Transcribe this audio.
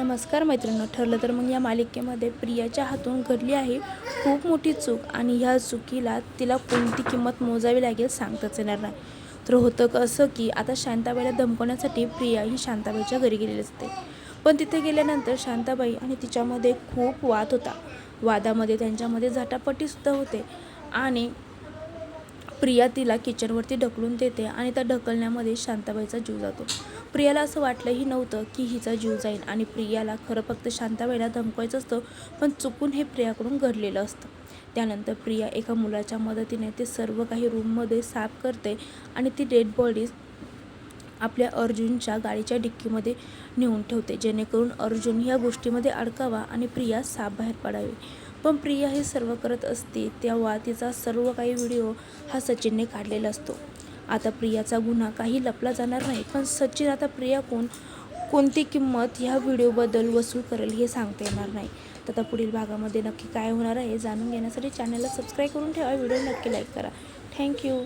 नमस्कार मैत्रिणींनो, ठरलं तर मग या मालिकेमध्ये प्रियाच्या हातून घडली आहे खूप मोठी चूक आणि ह्या चुकीला तिला कोणती किंमत मोजावी लागेल सांगताच येणार नाही. तर होतं असं की आता शांताबाईला धमकवण्यासाठी प्रिया ही शांताबाईच्या घरी गेलेली असते. पण तिथे गेल्यानंतर शांताबाई आणि तिच्यामध्ये खूप वाद होता. वादामध्ये त्यांच्यामध्ये झटापटीसुद्धा होते आणि प्रिया तिला किचनवरती ढकलून देते आणि त्या ढकलण्यामध्ये शांताबाईचा जीव जातो. प्रियाला असं वाटलंही नव्हतं की हिचा जीव जाईल आणि प्रियाला खरं फक्त शांताबाईला धमकायचं असतं, पण चुकून हे प्रियाकडून घडलेलं असतं. त्यानंतर प्रिया एका मुलाच्या मदतीने ते सर्व काही रूममध्ये साफ करते आणि ती डेड बॉडी आपल्या अर्जुनच्या गाडीच्या डिक्कीमध्ये नेऊन ठेवते, जेणेकरून अर्जुन ह्या गोष्टीमध्ये अडकावा आणि प्रिया साफ बाहेर पडावी. पण प्रिया हे सर्व करत असते तेव्हा तिचा सर्व काही व्हिडिओ हा सचिनने काढलेला असतो. आता प्रियाचा गुन्हा काही लपला जाणार नाही, पण सचिन आता प्रियाकडून कोणती किंमत ह्या व्हिडिओबद्दल वसूल करेल हे सांगता येणार नाही. तर आता पुढील भागामध्ये नक्की काय होणार आहे जाणून घेण्यासाठी चॅनलला सबस्क्राईब करून ठेवा, व्हिडिओ नक्की लाईक करा. थँक्यू.